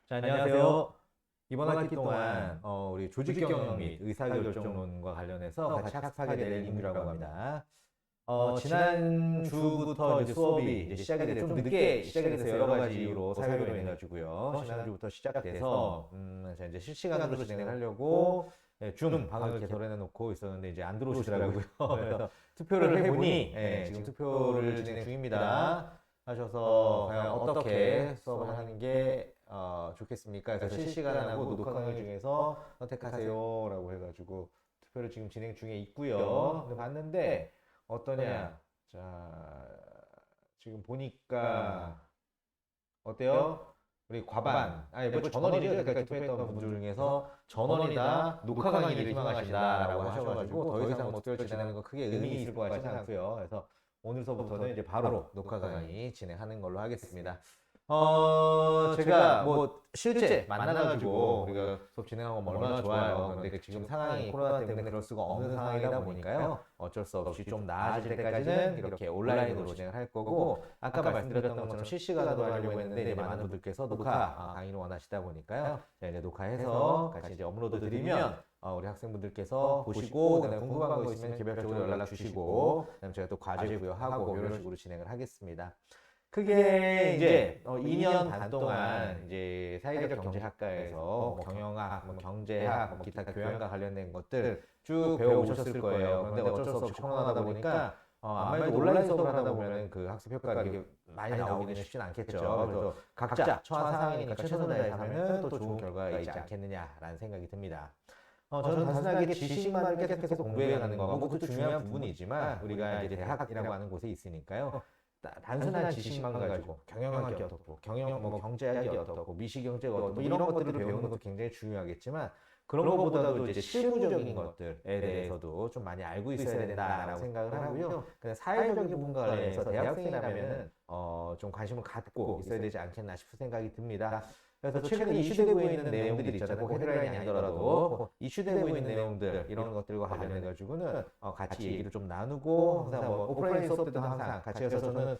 자, 안녕하세요. 이번 학기 동안 우리 조직 경영 및 의사결정론과 관련해서 같이 학습하게 될 인물이라고 합니다. 지난 주부터 이제 수업이 이제 시작이 돼, 좀 늦게 시작이 돼서 여러 가지 이유로 사회로 인해 가지고요. 지난주부터 시작돼서 자, 이제 실시간으로 진행을 하려고 줌 방을 개설해 놓고 있었는데 이제 안 들어오시더라고요. 그래서 투표를 해보니 지금 투표를 진행 중입니다. 하셔서 과연 어떻게 수업을 하는 게 좋겠습니까? 그래서 실시간하고 녹화 강의 중에서 선택하세요라고 해가지고 투표를 지금 진행 중에 있고요. 근데 봤는데 어떠냐? 자, 지금 보니까 어때요? 우리 과반, 아니 뭐 전원이죠. 그러니까 투표했던 분들 중에서 전원이다 녹화 강의를 희망하신다라고 하셔가지고 더 이상 뭐 투표를 진행하는 거 크게 의미 있을 것 같지는 않고요. 그래서 오늘서부터는 이제 바로 녹화 강의 진행하는 걸로 하겠습니다. 제가 뭐 실제 만나가지고 우리가 수업 진행하고 뭐 얼마나 좋아요. 그런데 지금 상황이 코로나 때문에 그럴 수가 없는 상황이다 보니까요. 어쩔 수 없이 좀 나아질 때까지는 이렇게 온라인으로 진행을 할 거고, 아까 말씀드렸던 것처럼 실시간으로 하려고 했는데 이제 많은 분들께서 녹화 강의를 원하시다 보니까요. 제가 이제 녹화해서 같이 이제 업로드 드리면 우리 학생분들께서 보시고, 그다음에 궁금한 거 있으면 개별적으로 연락 주시고, 그다음에 제가 또 과제 부여하고 이런 식으로 진행을 하겠습니다. 크게 이제 2년 반 동안 이제 사회적 경제학과에서 뭐 경영학, 뭐 경제학, 뭐 기타 교양과 관련된 것들 쭉 배워오셨을 거예요. 그런데 어쩔 수 없이 코로나다 보니까 아무래도 온라인 수업을 하다 보면 그 학습 효과가 이게 많이 나오기는 쉽진 않겠죠. 그래서 각자 처한 상황이니까 최선을 다해서 하면 또 좋은 결과가 있지 않겠느냐라는 생각이 듭니다. 저는 단순하게 지식만 계속해서 공부해 가는 거, 뭐 그것도 중요한 부분이지만 우리가 이제 대학이라고 하는 곳에 있으니까요. 단순한 지식만 가지고 경영학이 어떻고 뭐 경제학이 어떻고 미시경제가 어떻고 뭐 이런 것들을 배우는 것도 굉장히 중요하겠지만 그런 것보다도 이제 실무적인 것들에 대해서도 좀 많이 알고 있어야 된다라고 생각을 하고요. 그냥 사회적인 부분과 관련해서 대학생이라면은 좀 관심을 갖고 있어야 되지 않겠나 싶은 생각이 듭니다. 그래서 최근에 이슈되고 있는 내용들이 있잖아요. 꼭 헤드라인이 아니더라도 이슈되고 있는 내용들 이런 것들과 관련해 가지고는 같이 얘기를 좀 나누고, 항상 뭐 오프라인 수업 때도 항상 같이 해서 저는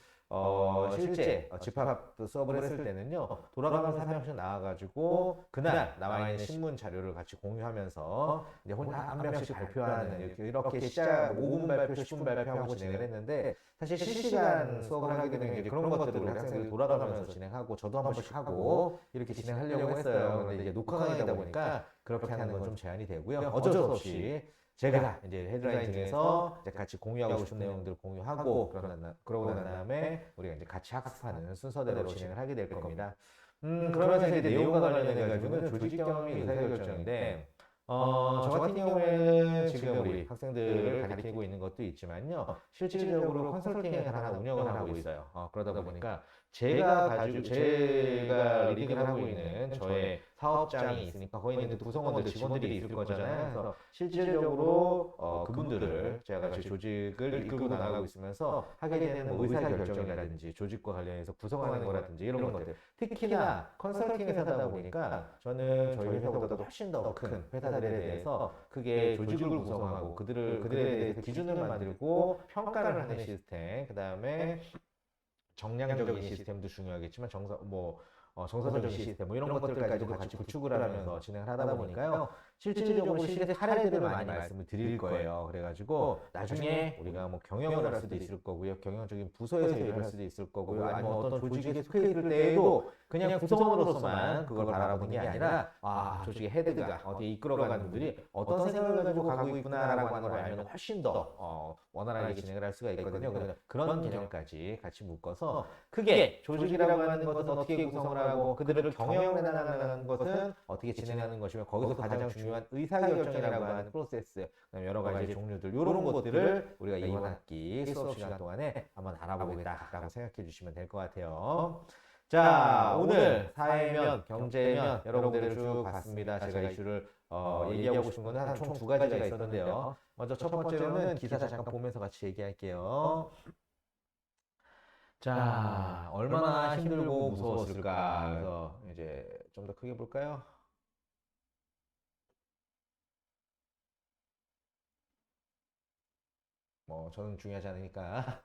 실제 집합 수업을 했을 때는요, 돌아가면서 한 명씩 나와가지고 그날 나와 있는 신문 자료를 같이 공유하면서 이제 한 명씩 발표하는, 이렇게 시작 5분 발표, 10분 발표하고 진행을 했는데, 사실 실시간 수업을 하게 되면 이제 그런 것들을 우리 학생들이 돌아가면서 진행하고 저도 한 번씩 하고 이렇게 진행하려고 했어요. 그런데 이제 녹화 강의다 보니까 그렇게 하는 건 좀 제한이 되고요. 어쩔 수 없이 제가 이제 헤드라인 중에서 이제 같이 공유하고 싶은 내용들을 공유하고, 그러고 난 다음에 우리가 이제 같이 학습하는 순서대로 진행을 하게 될 겁니다. 그러면서 이제 내용과 관련해 가지고는 조직 경험이 의사결정인데, 저 같은 경우에는 지금 우리 학생들을 가리키고 있는 것도 있지만요, 실질적으로 컨설팅을 하나 운영을 하고 있어요. 그러다 보니까 제가 리딩을 하고 있는 저의 사업장이 있으니까 거기 있는 구성원들, 직원들이 있을 거잖아요. 그래서 실질적으로 그분들을 제가 같이 조직을 이끌고 나가고 있으면서 하게 되는 뭐 의사결정이라든지 조직과 관련해서 구성하는 거라든지 이런 것들, 특히나 컨설팅을 하다 보니까 저는 저희 회사보다도 훨씬 더 큰 회사들에 대해서 크게 조직을 구성하고 그들에 대해서 기준을 만들고 평가를 하는 시스템, 그 다음에 정량적인 시스템도 중요하겠지만 정서적인 시스템 뭐 이런 것들까지도 같이 구축을 하면서 진행을 하다 보니까요. 실질적으로 실제 사례들을 많이 말씀을 드릴 거예요. 그래가지고 나중에 우리가 뭐 경영을 할 수도 있을 거고요. 경영적인 부서에서 일을 할 수도 있을 거고요. 아니면 어떤 조직에 속해 있을 때에도 그냥 구성원으로서만 그걸 바라보는 게 아니라 조직의 헤드가 어디에 이끌어가는 분들이 어떤 생각을 가지고 가고 있구나라고 하는 걸 알면 훨씬 더 원활하게 진행을 할 수가 있거든요. 그래서 그런 개념까지 같이 묶어서 크게 조직이라고 하는 것은 어떻게 구성을 하고 그들을 경영을 해나가는 것은 어떻게 진행하는 것이며, 거기서 가장 중요한 의사결정이라고 하는 프로세스, 여러 가지 종류들, 이런 것들을 우리가 이번 학기 수업 시간 동안에 한번 알아보겠다라고 생각해 주시면 될 것 같아요. 자, 오늘 사회면, 경제면 여러분들을 쭉 봤습니다. 제가 이슈를 얘기하고 싶은 거는 한 총 두 가지가 있었는데요. 먼저 첫 번째로는 기사 잠깐 보면서 같이 얘기할게요. 자, 얼마나 힘들고 무서웠을까. 그래서 이제 좀 더 크게 볼까요? 뭐 저는 중요하지 않으니까.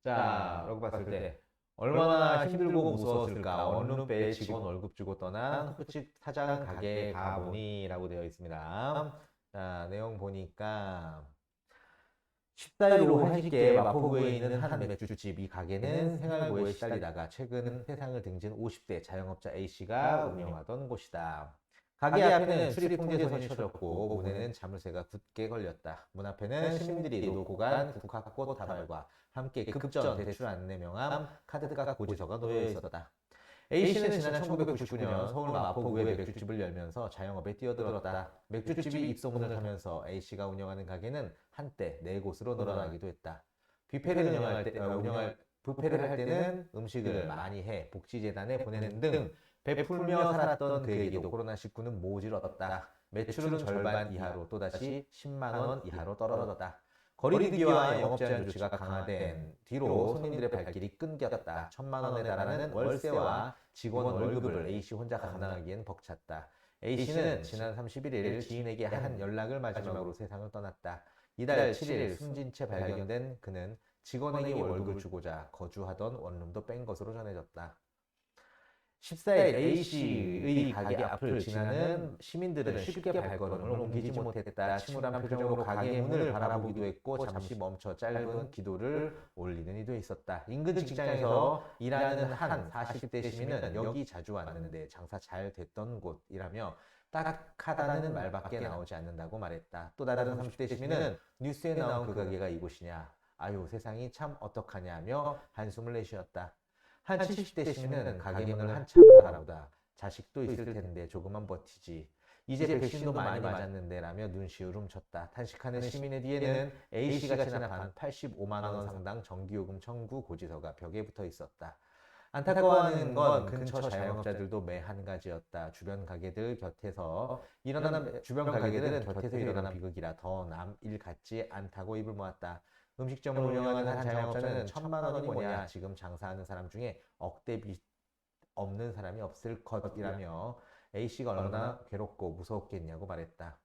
자, 라고 봤을 때 얼마나 힘들고 무서웠을까. 원룸배에 직원 월급 주고 떠난 호프집 사장 가게 가보니 라고 되어 있습니다. 자, 내용 보니까 14일 오후 1시께 마포구에 있는 한 맥주집. 이 가게는 생활고에 시달리다가 최근 세상을 등진 50대 자영업자 A씨가 운영하던 곳이다. 가게 앞에는 출입 통제선이 쳐졌고 문에는 자물쇠가 굳게 걸렸다. 문 앞에는 시민들이 놓고 간 국화꽃 다발과 함께 급전 대출 안내 명함, 카드값 고지서가 놓여 있었다. A씨는 지난 1999년 서울 마포구에 맥주집을 열면서 자영업에 뛰어들었다. 맥주집이 입소문을 하면서 A씨가 운영하는 가게는 한때 4곳으로 늘어나기도 했다. 뷔페를 뷔페를 할 때는 음식을 많이 해 복지재단에 보내는 등 베풀며 살았던 그에게도 코로나19는 모질었다. 매출은 절반 이하로 또다시 10만 원 이하로 떨어졌다. 거리두기와 영업 제한 조치가 강화된 뒤로 손님들의 발길이 끊겼다. 1,000만 원에 달하는 월세와 직원 월급을 A씨 혼자 감당하기엔 벅찼다. A씨는 지난 31일 지인에게 한 연락을 마지막으로 세상을 떠났다. 이달 7일 숨진 채 발견된 그는 직원에게 월급을 주고자 거주하던 원룸도 뺀 것으로 전해졌다. 14일 A씨의 가게 앞을 지나는 시민들은 쉽게 발걸음을 옮기지 못했다. 침울한 표정으로 가게 문을 바라보기도 했고 잠시 멈춰 짧은 기도를 올리는 이도 있었다. 인근 직장에서 일하는 한 40대 시민은 여기 자주 왔는데 장사 잘 됐던 곳이라며 딱하다는 말밖에 나오지 않는다고 말했다. 또 다른 30대 시민은 뉴스에 나온 그 가게가 이곳이냐. 아유 세상이 참 어떡하냐며 한숨을 내쉬었다. 한 70대 시민은 가게 문을 한참 바라보다 자식도 있을 텐데 조금만 버티지. 이제 백신도 많이 맞았는데 라며 눈시울을 훔쳤다. 탄식하는 시민의 뒤에는 A씨가 지납한 85만 원 상당 정기요금 청구 고지서가 벽에 붙어 있었다. 안타까워하는 건 근처 자영업자들도 매 한 가지였다. 주변 가게들은 곁에서 일어나는 비극이라 더 남 일 같지 않다고 입을 모았다. 음식점을 운영하는 한 자영업자는 1,000만 원이 뭐냐. 지금 장사하는 사람 중에 억대 빚 없는 사람이 없을 것이라며 A씨가 얼마나 괴롭고 무서웠겠냐고 말했다.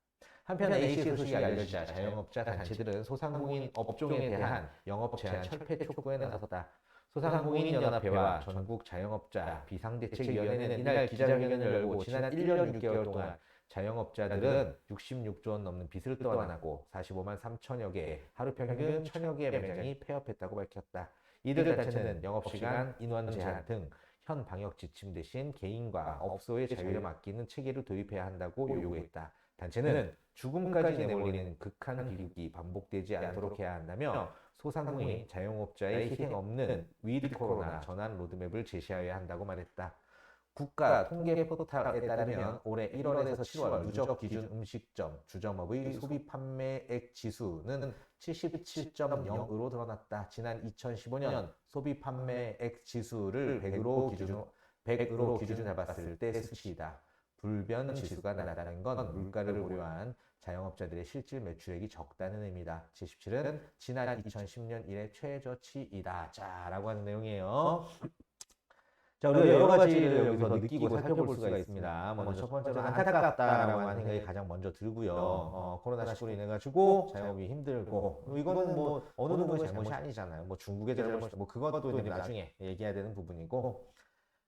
한편 A씨의 소식이 알려지자 자영업자 단체들은 소상공인 업종에 대한 영업 제한 철폐 촉구에 나섰다. 소상공인연합회와 전국자영업자 비상대책위원회는 이날 기자회견을 열고 지난 1년 6개월 동안 자영업자들은 66조 원 넘는 빚을 떠안고 45만 3천여 개, 하루 평균 1,000여 개의 매장이 폐업했다고 밝혔다. 이들 단체는 영업시간, 인원 제한 등 현 방역 지침 대신 개인과 업소의 자유에 맡기는 체계를 도입해야 한다고 요구했다. 단체는 죽음까지 내몰리는 극한 비극이 반복되지 않도록 해야 한다며 소상공인 자영업자의 희생 없는 위드 코로나 전환 로드맵을 제시해야 한다고 말했다. 국가 통계 포털에 따르면 올해 1월에서 7월 누적 기준 음식점, 주점업의 소비 판매액 지수는 77.0으로 드러났다. 지난 2015년 소비 판매액 지수를 100으로 기준 잡았을 때 수치이다. 불변 지수가 낮다는 건 물가를 고려한 자영업자들의 실질 매출액이 적다는 의미다. 제17은 지난 2010년 이래 최저치이다. 자, 라고 하는 내용이에요. 자, 우리가 여러 가지를 여기서 느끼고 살펴볼 수가 있습니다. 먼저 첫 번째로 안타깝다라고 하는 생각이 가장 먼저 들고요. 코로나19로 인해가지고 자영업이 힘들고, 이거는 뭐 어느 누구의 잘못이 아니잖아요. 뭐 중국의 잘못, 뭐 그것도 나중에 얘기해야 되는 부분이고,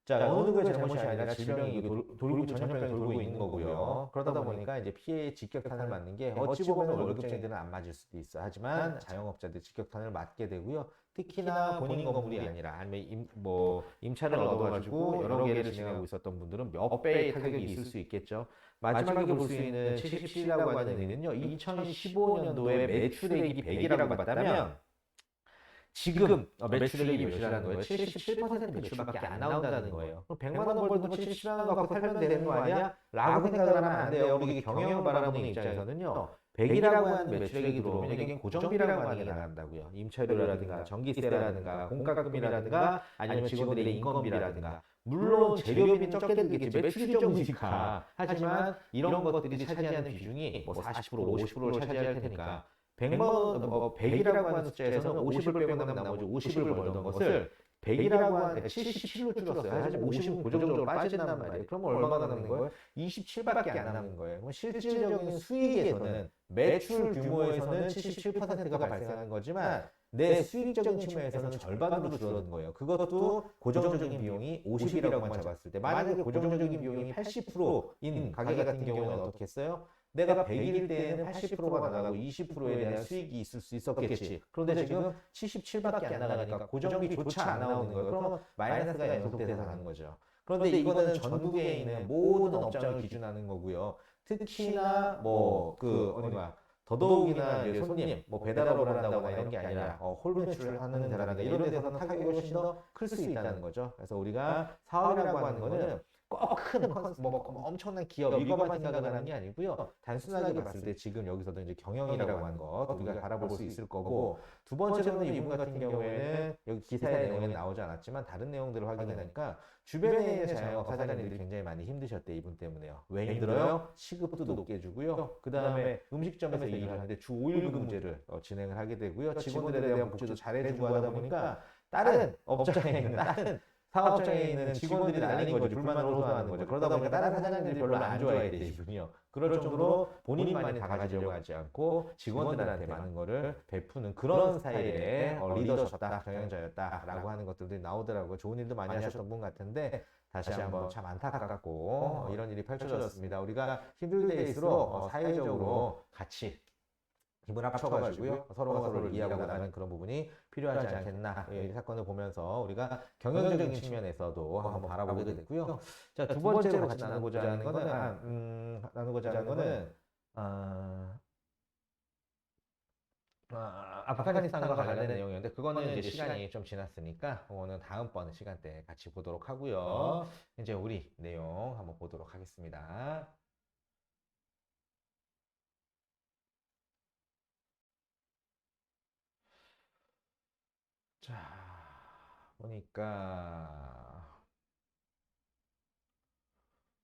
자, 어느 누구의 잘못이 아니라 질병이 전염병이 돌고 있는 거고요. 그러다 보니까 이제 피해의 직격탄을 맞는 게 어찌 보면 월급쟁이들은 안 맞을 수도 있어. 하지만 자영업자들 직격탄을 맞게 되고요. 특히나 본인 건물이 아니라 아니면 임차를 얻어가지고 여러 개를 진행하고 있었던 분들은 몇 배의 타격이 있을 수 있겠죠. 마지막에 볼 수 있는 77이라고 하는 의미는요. 2015년도에 매출액이 100이라고 봤다면 지금 매출액이 몇이라는 거예요? 77% 매출밖에 안 나온다는 거예요. 100만 원 벌고 77만 원 갖고 살면 되는 거 아니야? 라고 생각을 하면 안 돼요. 우리 경영을 바라보는 입장에서는요. 100이라고 하는 매출액이 들어오면 이게 고정비라고 하는 게 나간다고요. 임차료라든가 전기세라든가 공과금이라든가 아니면 직원들의 인건비라든가 물론 재료비는 적게 들겠지. 매출이 적으니까. 하지만 이런 것들이 차지하는 비중이 뭐 40%, 50%를 차지할 테니까 100이라고 하는 숫자에서는 50을 빼고 나면 나머지 50을 벌던 것을 100이라고 하는 77로 줄었어요. 하지만 50은 고정적으로 빠진단 말이에요. 그럼 얼마가 남는 거예요? 27밖에 안 남는 거예요. 그럼 실질적인 수익에서는 매출 규모에서는 77%가 발생하는 거지만 내 수익적인 측면에서는 절반으로 줄어든 거예요. 그것도 고정적인 비용이 50이라고만 잡았을 때, 만약에 고정적인 비용이 80%인 가게 같은 경우는 어떻게 했어요? 내가 100일 때에는 80%가 나가고 20%에 대한 수익이 있을 수 있었겠지. 그런데 지금 77밖에 안 나가니까 고정비조차 안 나오는 거예요. 그러면 마이너스가 연속돼서 가는 거죠. 그런데 이거는 전국에 있는 모든 업장을 기준하는 거고요. 특히나 어디가 더더욱이나 이제 손님, 배달업을 한다거나 이런 게 아니라 홀 매출을 하는 데라든가 이런 데서는 타격이 훨씬 더 클 수 있다는 거죠. 그래서 우리가 사업이라고 하는 거는 꼭 큰 엄청난 기업 이것만 생각을 하는 게 아니고요. 단순하게 봤을 때 지금 여기서도 이제 경영이라고 하는 것 우리가 바라볼 수 있을 거고, 두 번째로는 이분 같은 경우에는 여기 기사의 내용에 나오지 않았지만 다른 내용들을 확인하니까 주변에 있는 자영업 사장님들이 굉장히 많이 힘드셨대. 이분 때문에요. 왜 힘들어요? 시급도 높게 주고요. 그 다음에 음식점에서 일을 하는데 주 5일 근무제를 진행을 하게 되고요. 직원들에 대한 복지도 잘해주고 하다 보니까 다른 업장에 있는 다른 사업장에 있는 직원들이 날린 거죠. 불만을 호소하는 거죠. 그러다 보니까 다른 사장님들이 별로 안 좋아해야 돼, 이분이요. 그럴 정도로 본인만이 다 가지려고 하지 않고 직원들한테 많은 거를 베푸는 그런 스타일의 리더셨다, 경영자였다라고 하는 것들이 나오더라고요. 좋은 일도 많이 하셨던 분 같은데 다시 한번 참 안타깝고 이런 일이 펼쳐졌습니다. 우리가 힘들 때일수록 사회적으로 같이 힘을 합쳐가지고요. 서로가 서로를 이해하고 나가는 그런 부분이 필요하지 않겠나. 이 사건을 보면서 우리가 경영적인 측면에서도 한번 바라보게 됐고요. 자, 두 번째로 같이 나누고자 하는 거는, 아프가니스탄과 관련된 내용이었는데, 그거는 이제 시간이 좀 지났으니까, 그거는 다음번 시간 때 같이 보도록 하고요. 이제 우리 내용 한번 보도록 하겠습니다. 자, 보니까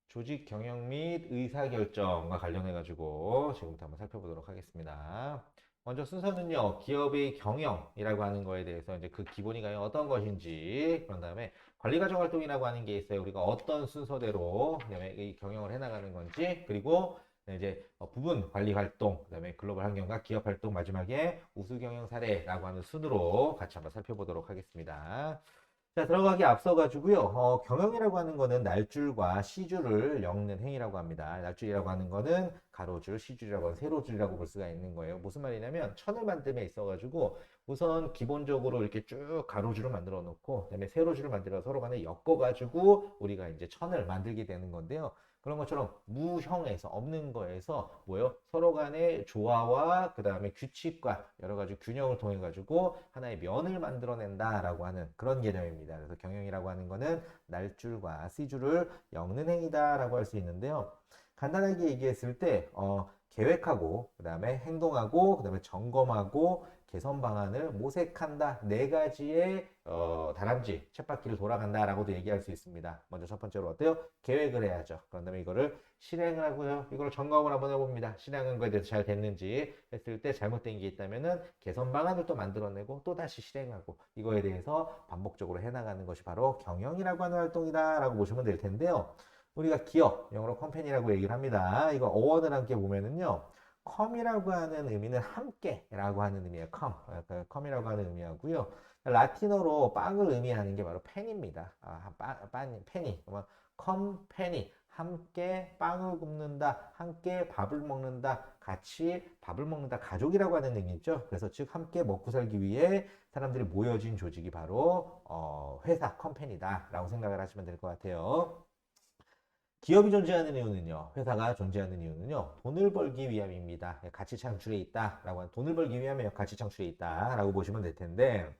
조직 경영 및 의사결정과 관련해가지고 지금부터 한번 살펴보도록 하겠습니다. 먼저 순서는요, 기업의 경영이라고 하는 거에 대해서 이제 그 기본이 과연 어떤 것인지, 그런 다음에 관리과정 활동이라고 하는 게 있어요. 우리가 어떤 순서대로 그다음에 이 경영을 해나가는 건지, 그리고 이제 부분 관리 활동, 그다음에 글로벌 환경과 기업 활동, 마지막에 우수 경영 사례라고 하는 순으로 같이 한번 살펴보도록 하겠습니다. 자, 들어가기 앞서가지고요. 경영이라고 하는 거는 날줄과 시줄을 엮는 행위라고 합니다. 날줄이라고 하는 거는 가로줄, 시줄이라고 하는 세로줄이라고 볼 수가 있는 거예요. 무슨 말이냐면 천을 만듦에 있어가지고 우선 기본적으로 이렇게 쭉 가로줄을 만들어 놓고 그다음에 세로줄을 만들어 서로 간에 엮어가지고 우리가 이제 천을 만들게 되는 건데요. 그런 것처럼 무형에서 없는 거에서 뭐요? 서로 간의 조화와 그 다음에 규칙과 여러 가지 균형을 통해 가지고 하나의 면을 만들어낸다라고 하는 그런 개념입니다. 그래서 경영이라고 하는 거는 날줄과 씨줄을 엮는 행위다라고 할 수 있는데요. 간단하게 얘기했을 때 계획하고 그 다음에 행동하고 그 다음에 점검하고 개선 방안을 모색한다. 네 가지의 다람쥐 쳇바퀴를 돌아간다라고도 얘기할 수 있습니다. 먼저 첫 번째로 어때요? 계획을 해야죠. 그런 다음에 이거를 실행을 하고요. 이걸 점검을 한번 해봅니다. 실행한 거에 대해서 잘 됐는지 했을 때 잘못된 게 있다면은 개선 방안을 또 만들어내고 또 다시 실행하고 이거에 대해서 반복적으로 해나가는 것이 바로 경영이라고 하는 활동이다라고 보시면 될 텐데요. 우리가 기업, 영어로 컴퍼니라고 얘기를 합니다. 이거 어원을 함께 보면은요. 컴이라고 하는 의미는 함께라고 하는 의미예요. 컴이라고 하는 의미하고요. 라틴어로 빵을 의미하는 게 바로 펜입니다. 펜이. 컴페니, 함께 빵을 굽는다, 함께 밥을 먹는다, 같이 밥을 먹는다, 가족이라고 하는 의미죠. 그래서 즉 함께 먹고 살기 위해 사람들이 모여진 조직이 바로 회사, 컴퍼니다라고 생각을 하시면 될 것 같아요. 기업이 존재하는 이유는요, 회사가 존재하는 이유는요, 돈을 벌기 위함입니다. 가치 창출에 있다라고 하는, 돈을 벌기 위함에 가치 창출에 있다라고 보시면 될 텐데,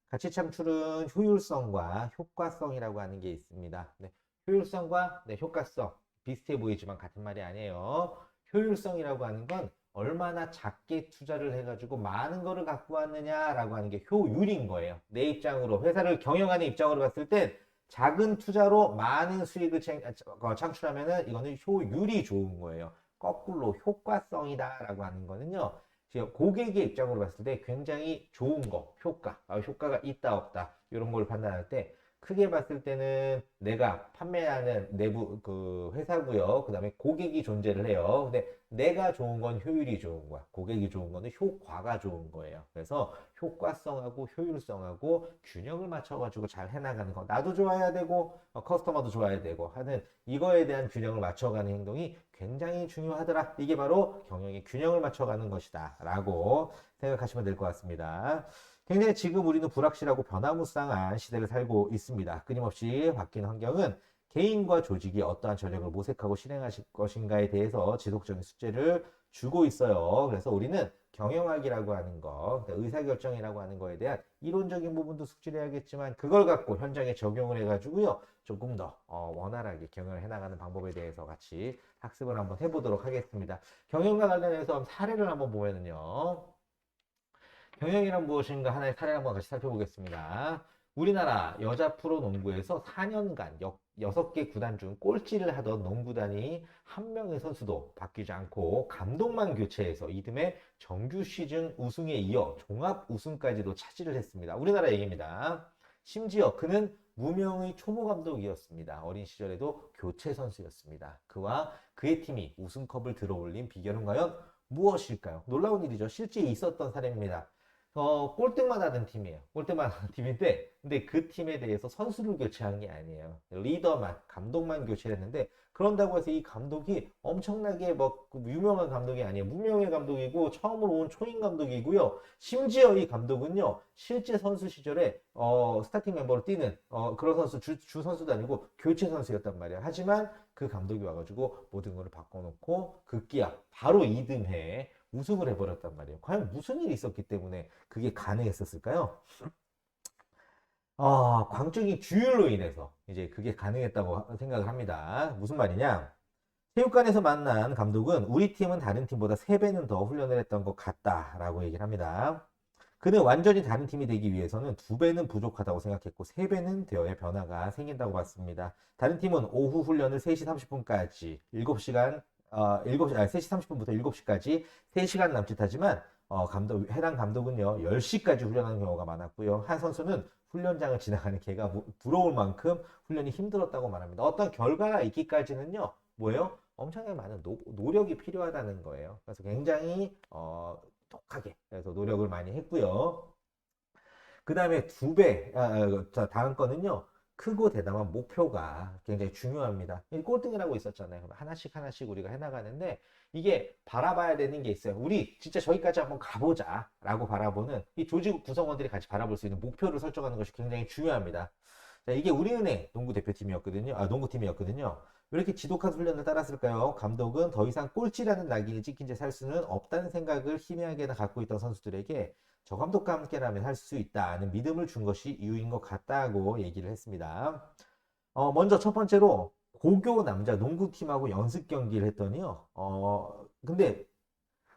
가치 창출은 효율성과 효과성이라고 하는 게 있습니다. 네, 효율성과 효과성 비슷해 보이지만 같은 말이 아니에요. 효율성이라고 하는 건 얼마나 작게 투자를 해가지고 많은 거를 갖고 왔느냐라고 하는 게 효율인 거예요. 내 입장으로, 회사를 경영하는 입장으로 봤을 땐 작은 투자로 많은 수익을 창출하면은 이거는 효율이 좋은 거예요. 거꾸로 효과성이다라고 하는 거는요. 지금 고객의 입장으로 봤을 때 굉장히 좋은 거, 효과가 있다 없다 이런 걸 판단할 때 크게 봤을 때는 내가 판매하는 내부 그 회사고요. 그 다음에 고객이 존재를 해요. 근데 내가 좋은 건 효율이 좋은 거야. 고객이 좋은 거는 효과가 좋은 거예요. 그래서 효과성하고 효율성하고 균형을 맞춰가지고 잘 해나가는 거. 나도 좋아야 되고 커스터머도 좋아야 되고 하는 이거에 대한 균형을 맞춰가는 행동이 굉장히 중요하더라. 이게 바로 경영의 균형을 맞춰가는 것이다. 라고 생각하시면 될 것 같습니다. 굉장히 지금 우리는 불확실하고 변화무쌍한 시대를 살고 있습니다. 끊임없이 바뀌는 환경은 개인과 조직이 어떠한 전략을 모색하고 실행하실 것인가에 대해서 지속적인 숙제를 주고 있어요. 그래서 우리는 경영학이라고 하는 거, 그러니까 의사결정이라고 하는 거에 대한 이론적인 부분도 숙지를 해야겠지만 그걸 갖고 현장에 적용을 해가지고요. 조금 더 원활하게 경영을 해나가는 방법에 대해서 같이 학습을 한번 해보도록 하겠습니다. 경영과 관련해서 사례를 한번 보면은요. 경영이란 무엇인가 하나의 사례를 한번 같이 살펴보겠습니다. 우리나라 여자 프로농구에서 4년간 6개 구단 중 꼴찌를 하던 농구단이 한 명의 선수도 바뀌지 않고 감독만 교체해서 이듬해 정규 시즌 우승에 이어 종합 우승까지도 차지를 했습니다. 우리나라 얘기입니다. 심지어 그는 무명의 초보 감독이었습니다. 어린 시절에도 교체 선수였습니다. 그와 그의 팀이 우승컵을 들어올린 비결은 과연 무엇일까요? 놀라운 일이죠. 실제 있었던 사례입니다. 꼴등만 하던 팀이에요. 꼴등만 하던 팀인데, 근데 그 팀에 대해서 선수를 교체한 게 아니에요. 리더만, 감독만 교체를 했는데, 그런다고 해서 이 감독이 엄청나게 유명한 감독이 아니에요. 무명의 감독이고, 처음으로 온 초임 감독이고요. 심지어 이 감독은요, 실제 선수 시절에, 스타팅 멤버로 뛰는, 그런 선수, 주 선수도 아니고, 교체 선수였단 말이에요. 하지만 그 감독이 와가지고 모든 걸 바꿔놓고, 급기야, 바로 이듬해, 우승을 해버렸단 말이에요. 과연 무슨 일이 있었기 때문에 그게 가능했었을까요? 광적인 규율로 인해서 이제 그게 가능했다고 생각을 합니다. 무슨 말이냐? 체육관에서 만난 감독은 우리 팀은 다른 팀보다 3배는 더 훈련을 했던 것 같다라고 얘기를 합니다. 그는 완전히 다른 팀이 되기 위해서는 2배는 부족하다고 생각했고 3배는 되어야 변화가 생긴다고 봤습니다. 다른 팀은 오후 훈련을 3시 30분까지 7시간 3시 30분부터 7시까지 3시간 남짓하지만 해당 감독은요 10시까지 훈련하는 경우가 많았고요. 한 선수는 훈련장을 지나가는 개가 부러울 만큼 훈련이 힘들었다고 말합니다. 어떤 결과가 있기까지는요 뭐예요? 엄청나게 많은 노력이 필요하다는 거예요. 그래서 굉장히 독하게 그래서 노력을 많이 했고요. 그 다음에 다음 거는요. 크고 대담한 목표가 굉장히 중요합니다. 꼴등을 하고 있었잖아요. 하나씩 하나씩 우리가 해나가는데 이게 바라봐야 되는 게 있어요. 우리 진짜 저기까지 한번 가보자 라고 바라보는 이 조직 구성원들이 같이 바라볼 수 있는 목표를 설정하는 것이 굉장히 중요합니다. 자, 이게 우리은행 농구 대표팀이었거든요. 농구팀이었거든요. 왜 이렇게 지독한 훈련을 따랐을까요? 감독은 더 이상 꼴찌라는 낙인을 찍힌 채 살 수는 없다는 생각을 희미하게 갖고 있던 선수들에게 저 감독과 함께라면 할 수 있다는 믿음을 준 것이 이유인 것 같다고 얘기를 했습니다. 먼저 첫 번째로 고교 남자 농구팀하고 연습 경기를 했더니요. 근데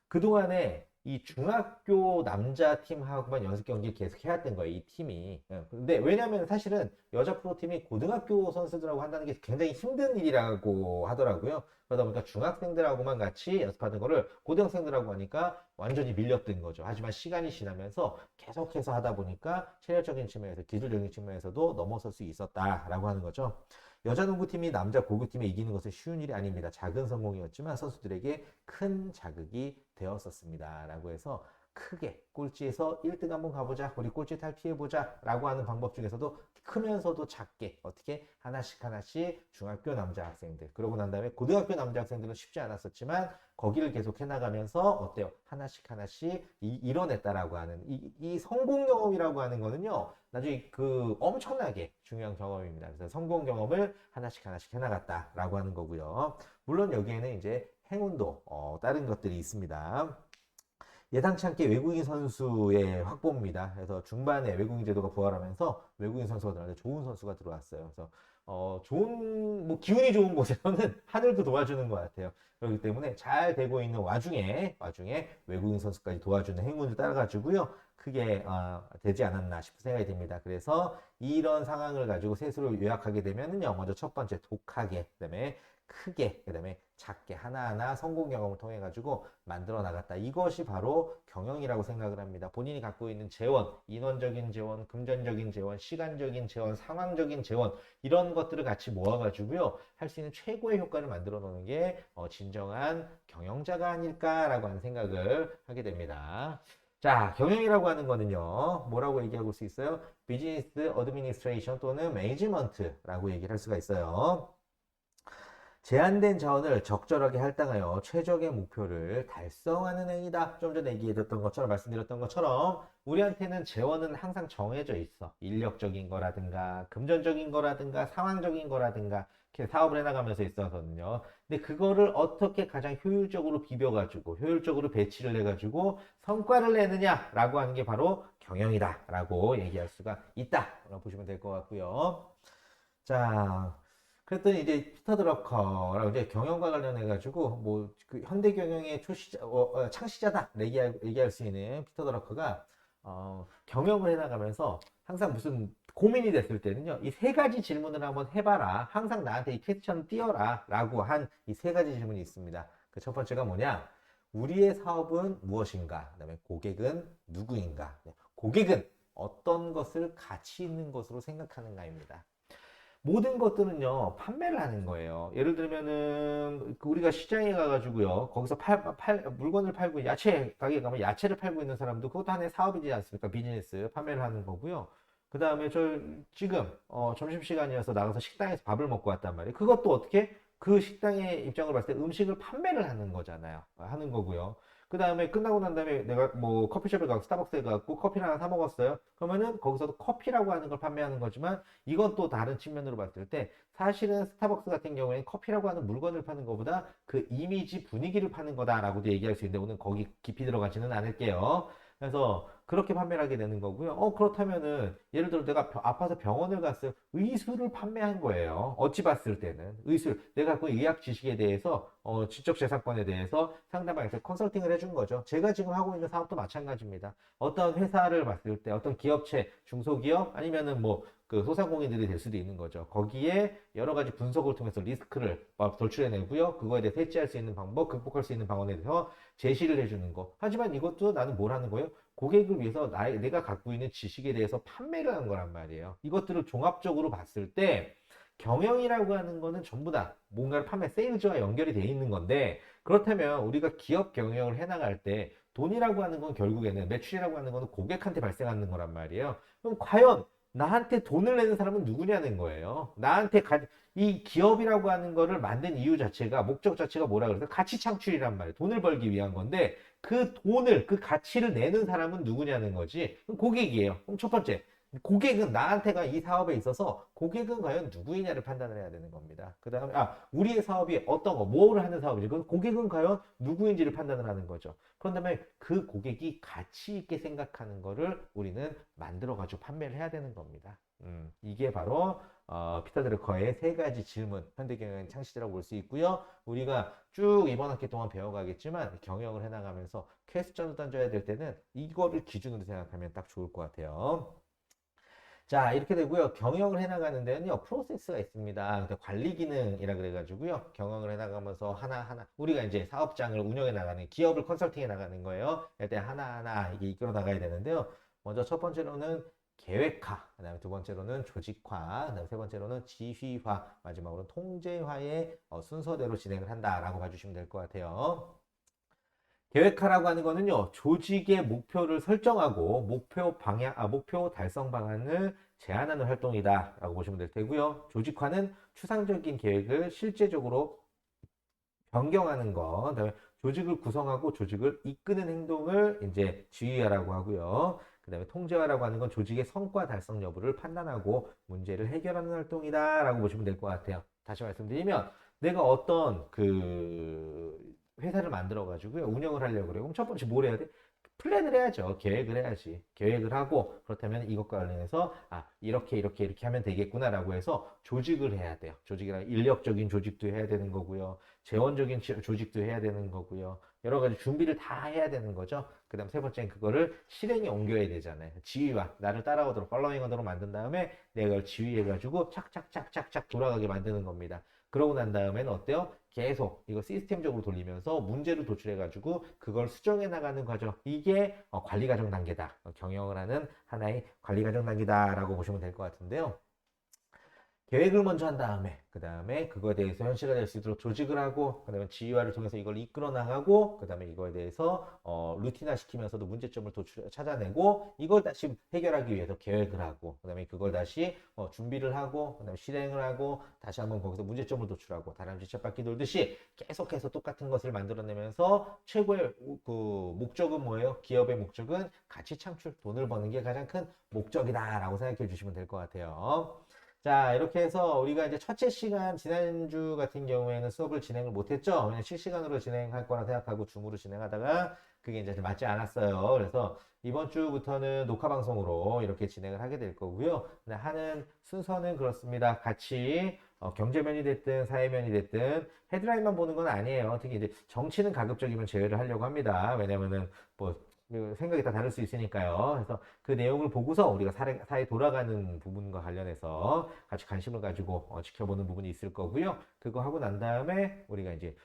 그동안에 이 중학교 남자 팀하고만 연습 경기를 계속 해왔던 거예요, 이 팀이. 근데 왜냐면 사실은 여자 프로팀이 고등학교 선수들하고 한다는 게 굉장히 힘든 일이라고 하더라고요. 그러다 보니까 중학생들하고만 같이 연습하는 거를 고등학생들하고 하니까 완전히 밀렸던 거죠. 하지만 시간이 지나면서 계속해서 하다 보니까 체력적인 측면에서, 기술적인 측면에서도 넘어설 수 있었다라고 하는 거죠. 여자 농구팀이 남자 고교팀에 이기는 것은 쉬운 일이 아닙니다. 작은 성공이었지만 선수들에게 큰 자극이 되었었습니다. 라고 해서 크게 꼴찌에서 1등 한번 가보자. 우리 꼴찌 탈피해보자. 라고 하는 방법 중에서도 크면서도 작게 어떻게 하나씩 하나씩 중학교 남자 학생들 그러고 난 다음에 고등학교 남자 학생들은 쉽지 않았었지만 거기를 계속 해나가면서 어때요? 하나씩 하나씩 이뤄냈다라고 하는 이 성공 경험이라고 하는 거는요. 나중에 그 엄청나게 중요한 경험입니다. 그래서 성공 경험을 하나씩 하나씩 해나갔다라고 하는 거고요. 물론 여기에는 이제 행운도 다른 것들이 있습니다. 예상치 않게 외국인 선수의 확보입니다. 그래서 중반에 외국인 제도가 부활하면서 외국인 선수가 들어왔는데 좋은 선수가 들어왔어요. 그래서 기운이 좋은 곳에서는 하늘도 도와주는 것 같아요. 그렇기 때문에 잘 되고 있는 와중에 외국인 선수까지 도와주는 행운을 따라가지고요. 크게 되지 않았나 싶은 생각이 듭니다. 그래서 이런 상황을 가지고 세수를 요약하게 되면은요. 먼저 첫 번째 독하게, 그다음에 크게, 그 다음에 작게 하나하나 성공 경험을 통해 가지고 만들어 나갔다. 이것이 바로 경영이라고 생각을 합니다. 본인이 갖고 있는 재원, 인원적인 재원, 금전적인 재원, 시간적인 재원, 상황적인 재원, 이런 것들을 같이 모아가지고요, 할 수 있는 최고의 효과를 만들어 놓는 게 진정한 경영자가 아닐까라고 하는 생각을 하게 됩니다. 자, 경영이라고 하는 거는요, 뭐라고 얘기하고 수 있어요? 비즈니스 어드미니스트레이션 또는 매니지먼트라고 얘기를 할 수가 있어요. 제한된 자원을 적절하게 할당하여 최적의 목표를 달성하는 행위다. 좀 전에 얘기해줬던 것처럼, 말씀드렸던 것처럼, 우리한테는 재원은 항상 정해져 있어. 인력적인 거라든가, 금전적인 거라든가, 상황적인 거라든가, 이렇게 사업을 해나가면서 있어서는요. 근데 그거를 어떻게 가장 효율적으로 비벼가지고, 효율적으로 배치를 해가지고, 성과를 내느냐라고 하는 게 바로 경영이다라고 얘기할 수가 있다라고 보시면 될 것 같고요. 자, 그랬더니 이제 피터 드러커라고 이제 경영과 관련해 가지고 뭐 그 현대 경영의 창시자다 얘기할 수 있는 피터 드러커가 경영을 해나가면서 항상 무슨 고민이 됐을 때는요, 이 세 가지 질문을 한번 해봐라. 항상 나한테 이 퀘스천을 띄워라라고 한 이 세 가지 질문이 있습니다. 그 첫 번째가 뭐냐? 우리의 사업은 무엇인가? 그다음에 고객은 누구인가? 고객은 어떤 것을 가치 있는 것으로 생각하는가입니다. 모든 것들은요, 판매를 하는 거예요. 예를 들면은, 우리가 시장에 가가지고요, 거기서 물건을 팔고, 야채 가게에 가면 야채를 팔고 있는 사람도 그것도 하나의 사업이지 않습니까? 비즈니스, 판매를 하는 거고요. 그 다음에 지금, 점심시간이어서 나가서 식당에서 밥을 먹고 왔단 말이에요. 그것도 어떻게? 그 식당의 입장으로 봤을 때 음식을 판매를 하는 거잖아요. 하는 거고요. 그 다음에 끝나고 난 다음에 내가 뭐 커피숍에 가고 스타벅스에 가고 커피를 하나 사 먹었어요. 그러면은 거기서도 커피라고 하는 걸 판매하는 거지만 이건 또 다른 측면으로 봤을 때 사실은 스타벅스 같은 경우에는 커피라고 하는 물건을 파는 것보다 그 이미지 분위기를 파는 거다라고도 얘기할 수 있는데 오늘 거기 깊이 들어가지는 않을게요. 그래서 그렇게 판매를 하게 되는 거고요. 그렇다면은 예를 들어 내가 아파서 병원을 갔어요. 의술을 판매한 거예요. 어찌 봤을 때는 의술, 내가 그 의학 지식에 대해서 지적재산권에 대해서 상대방한테 컨설팅을 해준 거죠. 제가 지금 하고 있는 사업도 마찬가지입니다. 어떤 회사를 봤을 때 어떤 기업체, 중소기업 아니면은 뭐 그 소상공인들이 될 수도 있는 거죠. 거기에 여러 가지 분석을 통해서 리스크를 돌출해내고요. 그거에 대해 해지할 수 있는 방법, 극복할 수 있는 방안에 대해서 제시를 해주는 거. 하지만 이것도 나는 뭘 하는 거예요? 고객을 위해서 내가 갖고 있는 지식에 대해서 판매를 하는 거란 말이에요. 이것들을 종합적으로 봤을 때 경영이라고 하는 거는 전부 다 뭔가를 세일즈와 연결이 돼 있는 건데, 그렇다면 우리가 기업 경영을 해나갈 때 돈이라고 하는 건 결국에는 매출이라고 하는 거는 고객한테 발생하는 거란 말이에요. 그럼 과연 나한테 돈을 내는 사람은 누구냐는 거예요. 이 기업이라고 하는 거를 만든 이유 자체가, 목적 자체가 뭐라 그래서 가치 창출이란 말이에요. 돈을 벌기 위한 건데 그 가치를 내는 사람은 누구냐는 거지. 그럼 고객이에요. 그럼 첫 번째, 고객은 나한테가 이 사업에 있어서 고객은 과연 누구이냐를 판단을 해야 되는 겁니다. 그 다음에 우리의 사업이 어떤 거, 뭐를 하는 사업이지? 그 고객은 과연 누구인지를 판단을 하는 거죠. 그런 다음에 그 고객이 가치 있게 생각하는 거를 우리는 만들어 가지고 판매를 해야 되는 겁니다. 이게 바로 피터 드러커의 세 가지 질문, 현대경영의 창시자라고 볼 수 있고요. 우리가 쭉 이번 학기 동안 배워가겠지만 경영을 해나가면서 퀘스천을 던져야 될 때는 이거를 기준으로 생각하면 딱 좋을 것 같아요. 자, 이렇게 되고요. 경영을 해나가는 데는요, 프로세스가 있습니다. 관리 기능이라 그래가지고요. 경영을 해나가면서 하나하나, 우리가 이제 사업장을 운영해 나가는, 기업을 컨설팅해 나가는 거예요. 일단 하나하나 이게 이끌어 나가야 되는데요. 먼저 첫 번째로는 계획화, 그 다음에 두 번째로는 조직화, 그 다음에 세 번째로는 지휘화, 마지막으로는 통제화의 순서대로 진행을 한다라고 봐주시면 될 것 같아요. 계획하라고 하는 거는요, 조직의 목표를 설정하고 목표 달성 방안을 제안하는 활동이다라고 보시면 될 테고요. 조직화는 추상적인 계획을 실제적으로 변경하는 것, 그다음에 조직을 구성하고 조직을 이끄는 행동을 이제 지휘하라고 하고요. 그다음에 통제화라고 하는 건 조직의 성과 달성 여부를 판단하고 문제를 해결하는 활동이다라고 보시면 될 것 같아요. 다시 말씀드리면 내가 어떤 회사를 만들어 가지고요, 운영을 하려고 그래요. 그럼 첫 번째 뭘 해야 돼? 플랜을 해야죠. 계획을 해야지. 계획을 하고, 그렇다면 이것과 관련해서 이렇게 하면 되겠구나라고 해서 조직을 해야 돼요. 조직이랑 인력적인 조직도 해야 되는 거고요. 재원적인 조직도 해야 되는 거고요. 여러 가지 준비를 다 해야 되는 거죠. 그 다음 세 번째는 그거를 실행에 옮겨야 되잖아요. 지휘와 나를 따라오도록 팔로잉 하도록 만든 다음에 내가 그걸 지휘해가지고 착착착착착 돌아가게 만드는 겁니다. 그러고 난 다음에는 어때요? 계속 이거 시스템적으로 돌리면서 문제를 도출해가지고 그걸 수정해 나가는 과정. 이게 관리 과정 단계다. 경영을 하는 하나의 관리 과정 단계다라고 보시면 될 것 같은데요. 계획을 먼저 한 다음에 그 다음에 그거에 대해서 현실화될 수 있도록 조직을 하고 그 다음에 지휘화를 통해서 이걸 이끌어 나가고 그 다음에 이거에 대해서 루틴화 시키면서도 문제점을 찾아내고 이걸 다시 해결하기 위해서 계획을 하고 그 다음에 그걸 다시 준비를 하고 그 다음에 실행을 하고 다시 한번 거기서 문제점을 도출하고 다람쥐 쳇바퀴 돌듯이 계속해서 똑같은 것을 만들어내면서 최고의 그 목적은 뭐예요? 기업의 목적은 가치 창출, 돈을 버는 게 가장 큰 목적이다라고 생각해 주시면 될 것 같아요. 자, 이렇게 해서 우리가 이제 첫째 시간, 지난주 같은 경우에는 수업을 진행을 못했죠. 그냥 실시간으로 진행할 거라 생각하고 줌으로 진행하다가 그게 이제 맞지 않았어요. 그래서 이번 주부터는 녹화 방송으로 이렇게 진행을 하게 될 거고요. 하는 순서는 그렇습니다. 같이 경제면이 됐든 사회면이 됐든 헤드라인만 보는 건 아니에요. 특히 이제 정치는 가급적이면 제외를 하려고 합니다. 왜냐면은 뭐 생각이 다 다를 수 있으니까요. 그래서 그 내용을 보고서 우리가 사회 돌아가는 부분과 관련해서 같이 관심을 가지고 지켜보는 부분이 있을 거고요. 그거 하고 난 다음에 우리가 이제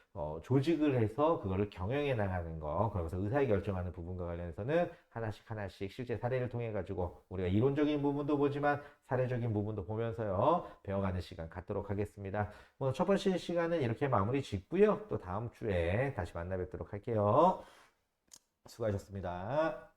조직을 해서 그거를 경영해 나가는 거, 그러면서 의사결정하는 부분과 관련해서는 하나씩 하나씩 실제 사례를 통해 가지고 우리가 이론적인 부분도 보지만 사례적인 부분도 보면서요 배워가는 시간 갖도록 하겠습니다. 첫 번째 시간은 이렇게 마무리 짓고요. 또 다음 주에 다시 만나 뵙도록 할게요. 수고하셨습니다.